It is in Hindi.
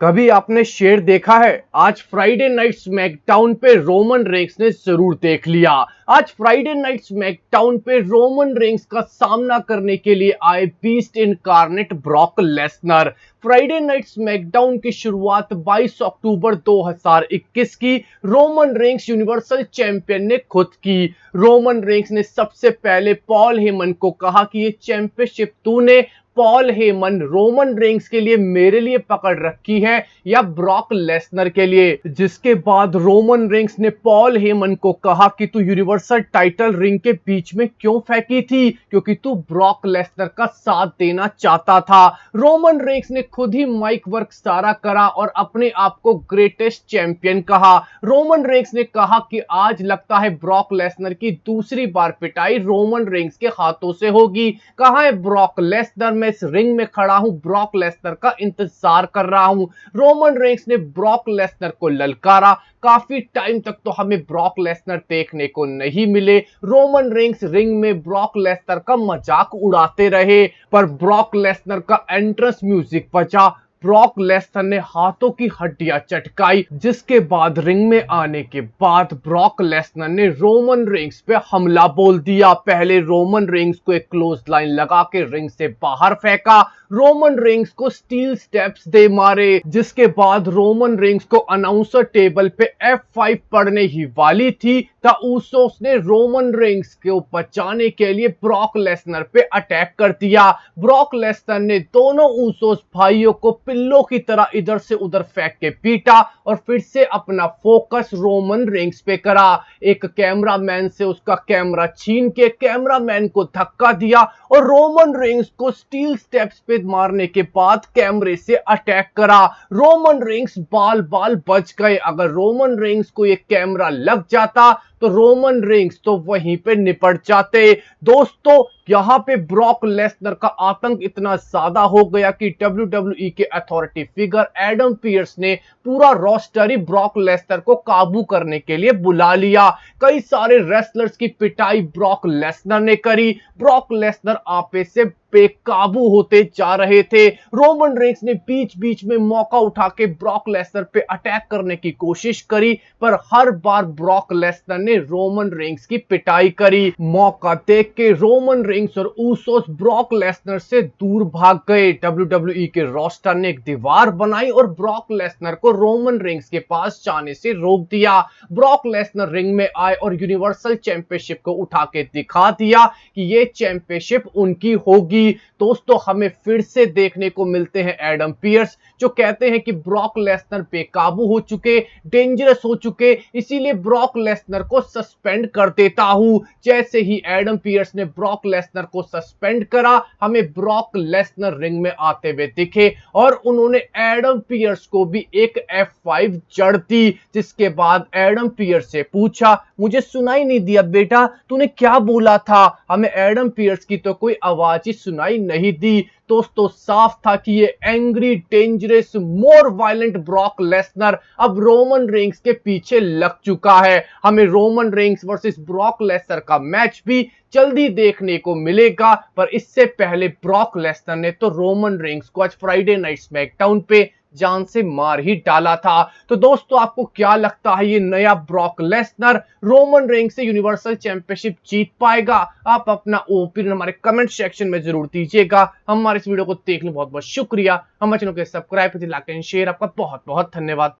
कभी आपने शेर देखा है? आज फ्राइडे नाइट स्मैकडाउन पे रोमन रेंस ने जरूर देख लिया। आज फ्राइडे नाइट स्मैकडाउन पे रोमन रेंस का सामना करने के लिए आए beast incarnate Brock Lesnar. Friday night SmackDown की शुरुआत 22 अक्टूबर 2021 की रोमन रेंस यूनिवर्सल चैंपियन ने खुद की। रोमन रेंस ने सबसे पहले पॉल हेमन को कहा कि ये चैंपियनशिप तूने, पॉल हेमन, रोमन रेंस के लिए मेरे लिए पकड़ रखी है या ब्रॉक लेसनर के लिए। जिसके बाद रोमन रेंस ने पॉल हेमन को कहा कि तू यूनिवर्सल टाइटल रिंग के बीच में क्यों फेंकी थी, क्योंकि तू ब्रॉक लेसनर का साथ देना चाहता था। रोमन रेंस ने खुद ही माइक वर्क सारा करा और अपने आप को ग्रेटेस्ट चैंपियन कहा। रोमन रेंस ने कहा कि आज लगता है ब्रॉक लेसनर की दूसरी बार पिटाई रोमन रेंस के हाथों से होगी। कहां है ब्रॉक लेसनर? मैं इस रिंग में खड़ा हूं, ब्रॉक लेसनर का इंतजार कर रहा हूं। रोमन रेंस ने ब्रॉक लेसनर को ललकारा। काफी टाइम तक तो हमें ब्रॉक लेसनर देखने को नहीं मिले। रोमन रेंस रिंग में ब्रॉक लेसनर का मजाक उड़ाते रहे, पर ब्रॉक लेसनर का एंट्रेंस म्यूजिक बजा। ब्रॉक लेसनर ने हाथों की हड्डियां चटकाई, जिसके बाद रिंग में आने के बाद ब्रॉक लेसनर ने रोमन रेंस पे हमला बोल दिया। पहले रोमन रेंस को एक क्लोज लाइन लगा के रिंग से बाहर फेंका, रोमन रेंस को स्टील स्टेप्स दे मारे, जिसके बाद रोमन रेंस को अनाउंसर टेबल पे F5 पड़ने ही वाली थी। द ऊसोस ने रोमन रेंस को बचाने के लिए ब्रॉक लेसनर पे अटैक कर दिया। ब्रॉक लेसनर ने दोनों ऊसोस भाइयों को पिल्लों की तरह इधर से उधर फेंक के पीटा और फिर से अपना फोकस रोमन रेंस पे करा। एक कैमरामैन से उसका कैमरा छीन के कैमरामैन को धक्का दिया और रोमन रेंस को स्टील स्टेप्स पे मारने के बाद कैमरे से अटैक करा। रोमन रेंस बाल बाल बच गए। अगर रोमन रेंस को ये कैमरा लग जाता तो रोमन रेंस तो वहीं पे निपट जाते। दोस्तों, यहां पे ब्रॉक लेसनर का आतंक इतना ज्यादा हो गया कि WWE के अथॉरिटी फिगर एडम पियर्स ने पूरा रोस्टर ही ब्रॉक लेसनर को काबू करने के लिए बुला लिया। कई सारे रेसलर्स की पिटाई ब्रॉक लेसनर ने करी। ब्रॉक लेसनर आपे से बेकाबू होते जा रहे थे। रोमन रेंस ने बीच बीच में मौका उठा के ब्रॉक लेसनर पे अटैक करने की कोशिश करी, पर हर बार ब्रॉक लेसनर ने रोमन रेंस की पिटाई करी। मौका देख के रोमन रेंस और ऊसोस ब्रॉक लेसनर से दूर भाग गए। WWE के रोस्टर ने एक दीवार बनाई और ब्रॉक लेसनर को रोमन रेंस के पास जाने से रोक दिया। ब्रॉक लेसनर रिंग में आए और यूनिवर्सल चैंपियनशिप को उठा के दिखा दिया कि ये चैंपियनशिप उनकी होगी। दोस्तों, हमें फिर से देखने को मिलते हैं एडम पियर्स, जो कहते हैं कि ब्रॉक लेसनर बेकाबू हो चुके, डेंजरस हो चुके, इसीलिए ब्रॉक लेसनर को सस्पेंड कर देता हूं। जैसे ही एडम पियर्स ने ब्रॉक लेसनर को सस्पेंड करा, हमें ब्रॉक लेसनर रिंग में आते हुए दिखे और उन्होंने एडम पियर्स को भी एक F5 जड़ दी। जिसके बाद एडम पियर्स से पूछा, मुझे सुनाई नहीं दिया बेटा, तूने क्या बोला था? हमें एडम पियर्स की तो कोई आवाज ही सुनाई नहीं दी। दोस्तों, साफ था कि ये angry, dangerous, more violent Brock Lesnar अब रोमन रेंस के पीछे लग चुका है। हमें Roman Reigns versus Brock Lesnar का मैच भी जल्दी देखने को मिलेगा, पर इससे पहले ब्रॉक लेसनर ने तो रोमन रेंस को आज फ्राइडे नाइट स्मैकडाउन पे जान से मार ही डाला था। तो दोस्तों, आपको क्या लगता है, ये नया ब्रॉक लेसनर रोमन रेंस से यूनिवर्सल चैंपियनशिप जीत पाएगा? आप अपना ओपिनियन हमारे कमेंट सेक्शन में जरूर दीजिएगा। हमारे इस वीडियो को देखने बहुत बहुत शुक्रिया। हमारे चैनल को सब्सक्राइब कीजिए, लाइक एंड शेयर। आपका बहुत बहुत धन्यवाद।